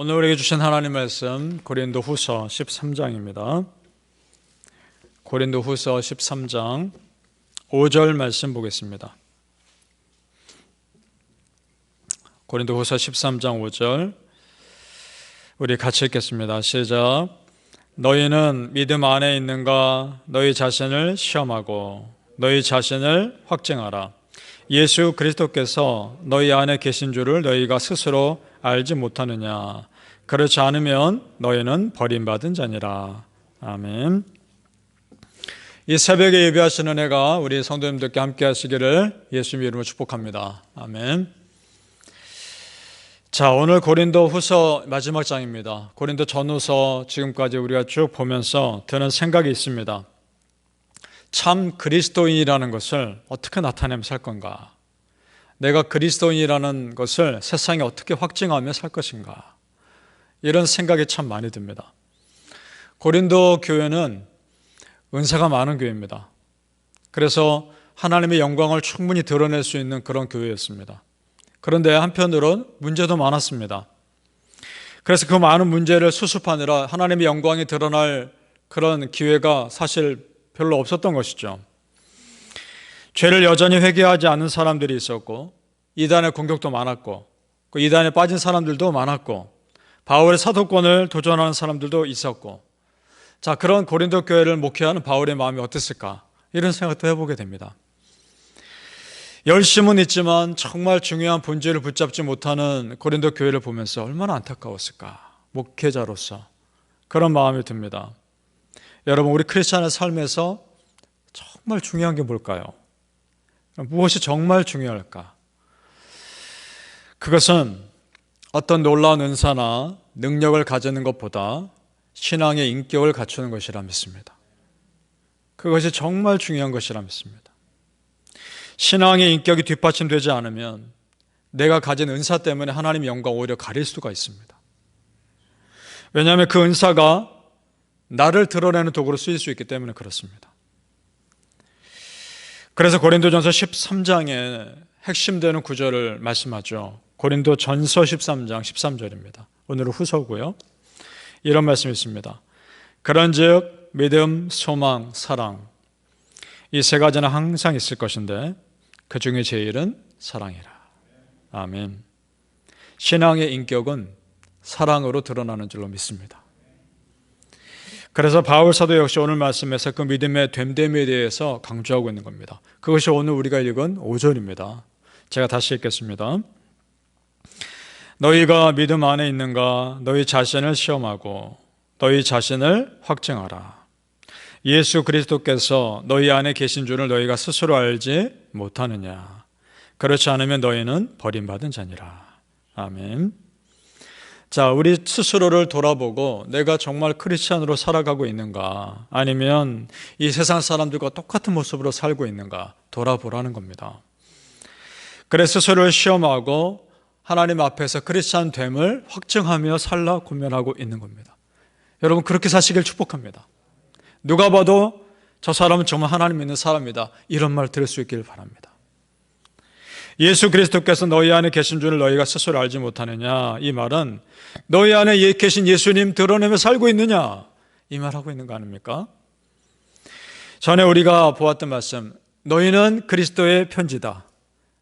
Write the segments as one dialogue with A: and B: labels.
A: 오늘 우리에게 주신 하나님 말씀 고린도후서 13장입니다. 고린도후서 13장 5절 말씀 보겠습니다. 고린도후서 13장 5절 우리 같이 읽겠습니다. 시작. 너희는 믿음 안에 있는가? 너희 자신을 시험하고 너희 자신을 확증하라. 예수 그리스도께서 너희 안에 계신 줄을 너희가 스스로 알지 못하느냐? 그렇지 않으면 너희는 버림받은 자니라. 아멘. 이 새벽에 예배하시는 은혜가 우리 성도님들께 함께 하시기를 예수님 이름으로 축복합니다. 아멘. 자, 오늘 고린도 후서 마지막 장입니다. 고린도 전후서 지금까지 우리가 쭉 보면서 드는 생각이 있습니다. 참 그리스도인이라는 것을 어떻게 나타내면 살 건가? 내가 그리스도인이라는 것을 세상에 어떻게 확증하며 살 것인가? 이런 생각이 참 많이 듭니다. 고린도 교회는 은사가 많은 교회입니다. 그래서 하나님의 영광을 충분히 드러낼 수 있는 그런 교회였습니다. 그런데 한편으로는 문제도 많았습니다. 그래서 그 많은 문제를 수습하느라 하나님의 영광이 드러날 그런 기회가 사실 별로 없었던 것이죠. 죄를 여전히 회개하지 않는 사람들이 있었고, 이단의 공격도 많았고, 그 이단에 빠진 사람들도 많았고, 바울의 사도권을 도전하는 사람들도 있었고, 자, 그런 고린도 교회를 목회하는 바울의 마음이 어땠을까? 이런 생각도 해보게 됩니다. 열심은 있지만 정말 중요한 본질을 붙잡지 못하는 고린도 교회를 보면서 얼마나 안타까웠을까? 목회자로서 그런 마음이 듭니다. 여러분, 우리 크리스찬의 삶에서 정말 중요한 게 뭘까요? 무엇이 정말 중요할까? 그것은 어떤 놀라운 은사나 능력을 가지는 것보다 신앙의 인격을 갖추는 것이라 믿습니다. 그것이 정말 중요한 것이라 믿습니다. 신앙의 인격이 뒷받침되지 않으면 내가 가진 은사 때문에 하나님의 영광 오히려 가릴 수가 있습니다. 왜냐하면 그 은사가 나를 드러내는 도구로 쓰일 수 있기 때문에 그렇습니다. 그래서 고린도전서 13장에 핵심되는 구절을 말씀하죠. 고린도전서 13장 13절입니다. 오늘은 후서고요. 이런 말씀이 있습니다. 그런즉 믿음, 소망, 사랑 이 세 가지는 항상 있을 것인데 그 중에 제일은 사랑이라. 아멘. 신앙의 인격은 사랑으로 드러나는 줄로 믿습니다. 그래서 바울 사도 역시 오늘 말씀에서 그 믿음의 됨됨에 대해서 강조하고 있는 겁니다. 그것이 오늘 우리가 읽은 5절입니다. 제가 다시 읽겠습니다. 너희가 믿음 안에 있는가? 너희 자신을 시험하고 너희 자신을 확증하라. 예수 그리스도께서 너희 안에 계신 줄을 너희가 스스로 알지 못하느냐? 그렇지 않으면 너희는 버림받은 자니라. 아멘. 자, 우리 스스로를 돌아보고 내가 정말 크리스찬으로 살아가고 있는가? 아니면 이 세상 사람들과 똑같은 모습으로 살고 있는가? 돌아보라는 겁니다. 그래서 스스로를 시험하고 하나님 앞에서 크리스찬 됨을 확증하며 살라 고면하고 있는 겁니다. 여러분, 그렇게 사시길 축복합니다. 누가 봐도 저 사람은 정말 하나님 믿는 사람이다, 이런 말 들을 수 있기를 바랍니다. 예수 그리스도께서 너희 안에 계신 줄을 너희가 스스로 알지 못하느냐? 이 말은 너희 안에 계신 예수님 드러내며 살고 있느냐? 이 말하고 있는 거 아닙니까? 전에 우리가 보았던 말씀, 너희는 그리스도의 편지다,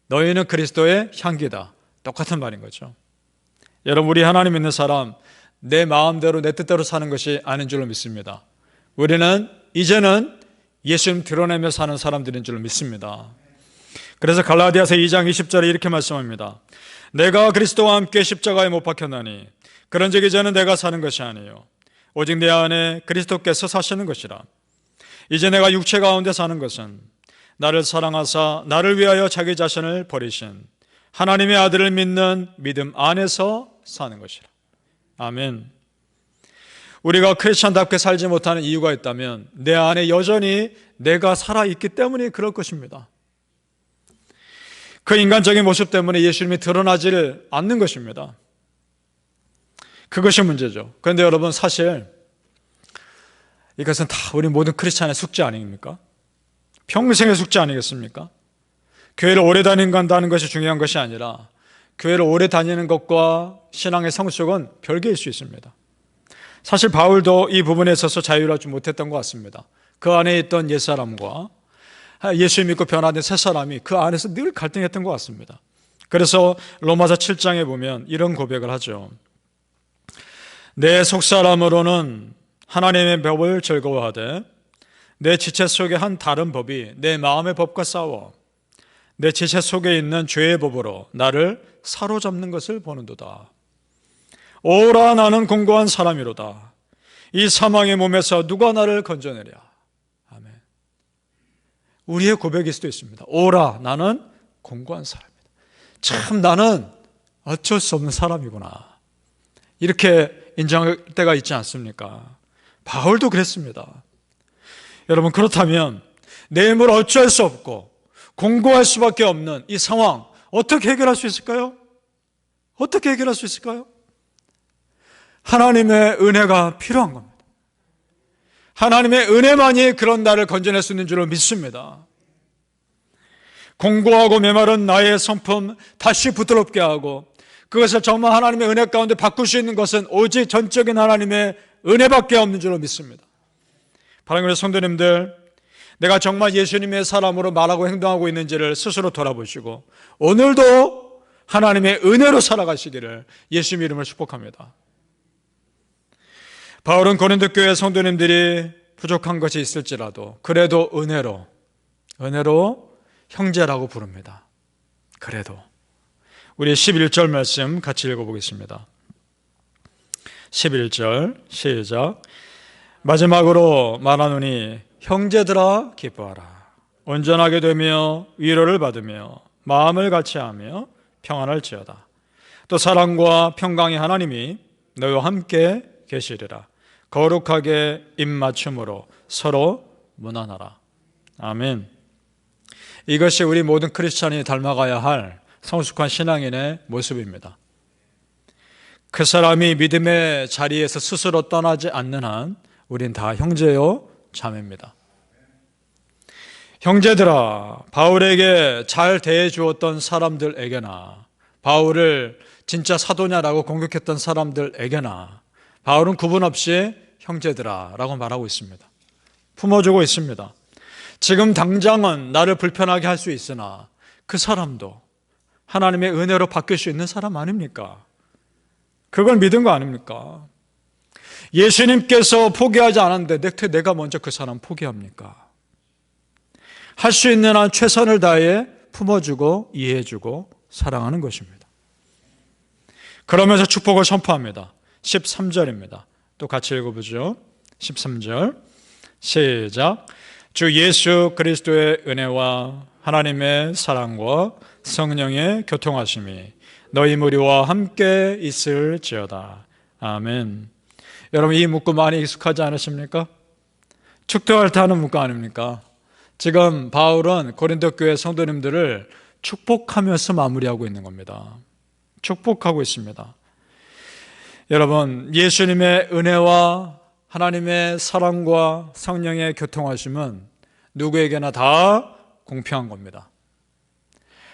A: 너희는 그리스도의 향기다, 똑같은 말인 거죠. 여러분, 우리 하나님 믿는 사람 내 마음대로 내 뜻대로 사는 것이 아닌 줄로 믿습니다. 우리는 이제는 예수님 드러내며 사는 사람들인 줄로 믿습니다. 그래서 갈라디아서 2장 20절에 이렇게 말씀합니다. 내가 그리스도와 함께 십자가에 못 박혔나니 그런즉 이제는 내가 사는 것이 아니요 오직 내 안에 그리스도께서 사시는 것이라. 이제 내가 육체 가운데 사는 것은 나를 사랑하사 나를 위하여 자기 자신을 버리신 하나님의 아들을 믿는 믿음 안에서 사는 것이라. 아멘. 우리가 크리스찬답게 살지 못하는 이유가 있다면 내 안에 여전히 내가 살아있기 때문에 그럴 것입니다. 그 인간적인 모습 때문에 예수님이 드러나지를 않는 것입니다. 그것이 문제죠. 그런데 여러분, 사실 이것은 다 우리 모든 크리스찬의 숙제 아닙니까? 평생의 숙제 아니겠습니까? 교회를 오래 다닌다는 것이 중요한 것이 아니라 교회를 오래 다니는 것과 신앙의 성숙은 별개일 수 있습니다. 사실 바울도 이 부분에 있어서 자유롭지 못했던 것 같습니다. 그 안에 있던 옛사람과 예수 믿고 변화된 새사람이 그 안에서 늘 갈등했던 것 같습니다. 그래서 로마서 7장에 보면 이런 고백을 하죠. 내 속사람으로는 하나님의 법을 즐거워하되 내 지체 속에 한 다른 법이 내 마음의 법과 싸워 내 지체 속에 있는 죄의 법으로 나를 사로잡는 것을 보는도다. 오라 나는 공고한 사람이로다. 이 사망의 몸에서 누가 나를 건져내랴. 아멘. 우리의 고백일 수도 있습니다. 오라 나는 공고한 사람이다. 참 나는 어쩔 수 없는 사람이구나. 이렇게 인정할 때가 있지 않습니까? 바울도 그랬습니다. 여러분, 그렇다면 내 힘을 어찌할 수 없고 공고할 수밖에 없는 이 상황 어떻게 해결할 수 있을까요? 어떻게 해결할 수 있을까요? 하나님의 은혜가 필요한 겁니다. 하나님의 은혜만이 그런 나를 건져낼 수 있는 줄을 믿습니다. 공고하고 메마른 나의 성품 다시 부드럽게 하고 그것을 정말 하나님의 은혜 가운데 바꿀 수 있는 것은 오직 전적인 하나님의 은혜밖에 없는 줄로 믿습니다. 바라는 성도님들, 내가 정말 예수님의 사람으로 말하고 행동하고 있는지를 스스로 돌아보시고 오늘도 하나님의 은혜로 살아가시기를 예수님 이름으로 축복합니다. 바울은 고린도 교회 성도님들이 부족한 것이 있을지라도 그래도 은혜로 형제라고 부릅니다. 그래도 우리 11절 말씀 같이 읽어보겠습니다. 11절 시작. 마지막으로 말하노니 형제들아 기뻐하라. 온전하게 되며 위로를 받으며 마음을 같이하며 평안할지어다. 또 사랑과 평강의 하나님이 너희와 함께 계시리라. 거룩하게 입맞춤으로 서로 문안하라. 아멘. 이것이 우리 모든 크리스찬이 닮아가야 할 성숙한 신앙인의 모습입니다. 그 사람이 믿음의 자리에서 스스로 떠나지 않는 한 우린 다 형제요 자매입니다. 형제들아, 바울에게 잘 대해주었던 사람들에게나 바울을 진짜 사도냐라고 공격했던 사람들에게나 바울은 구분 없이 형제들아 라고 말하고 있습니다. 품어주고 있습니다. 지금 당장은 나를 불편하게 할 수 있으나 그 사람도 하나님의 은혜로 바뀔 수 있는 사람 아닙니까? 그걸 믿은 거 아닙니까? 예수님께서 포기하지 않았는데 내가 먼저 그 사람 포기합니까? 할 수 있는 한 최선을 다해 품어주고 이해해주고 사랑하는 것입니다. 그러면서 축복을 선포합니다. 13절입니다. 또 같이 읽어보죠. 13절 시작. 주 예수 그리스도의 은혜와 하나님의 사랑과 성령의 교통하심이 너희 무리와 함께 있을지어다. 아멘. 여러분, 이 문구 많이 익숙하지 않으십니까? 축도할 때 하는 문구 아닙니까? 지금 바울은 고린도 교회 성도님들을 축복하면서 마무리하고 있는 겁니다. 축복하고 있습니다. 여러분, 예수님의 은혜와 하나님의 사랑과 성령의 교통하심은 누구에게나 다 공평한 겁니다.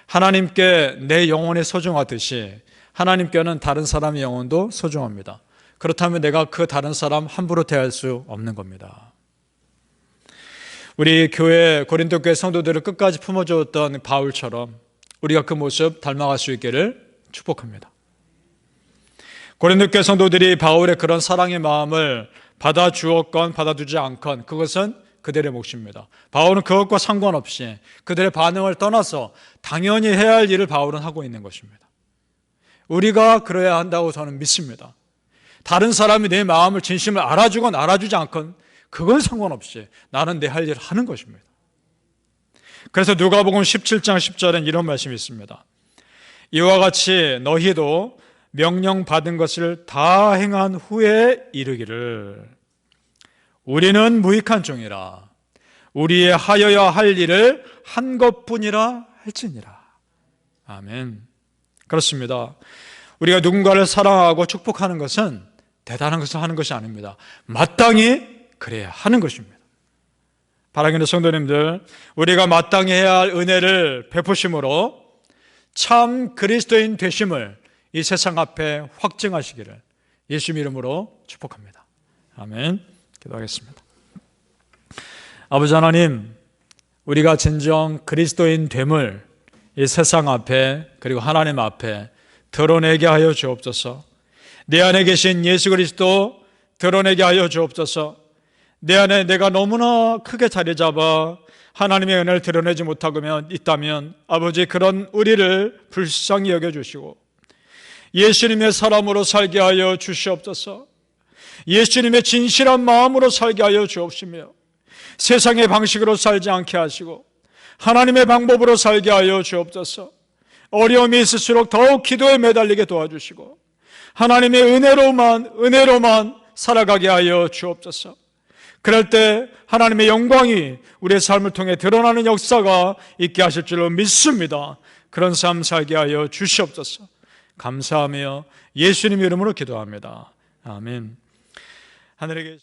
A: 하나님께 내 영혼이 소중하듯이 하나님께는 다른 사람의 영혼도 소중합니다. 그렇다면 내가 그 다른 사람 함부로 대할 수 없는 겁니다. 우리 교회 고린도 교회 성도들을 끝까지 품어주었던 바울처럼 우리가 그 모습 닮아갈 수 있기를 축복합니다. 고린도 교회 성도들이 바울의 그런 사랑의 마음을 받아주었건 받아주지 않건 그것은 그들의 몫입니다. 바울은 그것과 상관없이 그들의 반응을 떠나서 당연히 해야 할 일을 바울은 하고 있는 것입니다. 우리가 그래야 한다고 저는 믿습니다. 다른 사람이 내 마음을 진심을 알아주건 알아주지 않건 그건 상관없이 나는 내 할 일을 하는 것입니다. 그래서 누가복음 17장 10절엔 이런 말씀이 있습니다. 이와 같이 너희도 명령받은 것을 다 행한 후에 이르기를 우리는 무익한 종이라 우리의 하여야 할 일을 한 것뿐이라 할지니라. 아멘. 그렇습니다. 우리가 누군가를 사랑하고 축복하는 것은 대단한 것을 하는 것이 아닙니다. 마땅히 그래야 하는 것입니다. 사랑하는 성도님들, 우리가 마땅히 해야 할 은혜를 베푸심으로 참 그리스도인 되심을 이 세상 앞에 확증하시기를 예수 이름으로 축복합니다. 아멘. 기도하겠습니다. 아버지 하나님, 우리가 진정 그리스도인 됨을 이 세상 앞에 그리고 하나님 앞에 드러내게 하여 주옵소서. 내 안에 계신 예수 그리스도 드러내게 하여 주옵소서. 내 안에 내가 너무나 크게 자리 잡아 하나님의 은혜를 드러내지 못하고 있다면 아버지, 그런 우리를 불쌍히 여겨주시고 예수님의 사람으로 살게 하여 주시옵소서. 예수님의 진실한 마음으로 살게 하여 주옵시며 세상의 방식으로 살지 않게 하시고 하나님의 방법으로 살게 하여 주옵소서. 어려움이 있을수록 더욱 기도에 매달리게 도와주시고 하나님의 은혜로만 살아가게 하여 주옵소서. 그럴 때 하나님의 영광이 우리의 삶을 통해 드러나는 역사가 있게 하실 줄로 믿습니다. 그런 삶 살게 하여 주시옵소서. 감사하며 예수님 이름으로 기도합니다. 아멘. 하늘에 계신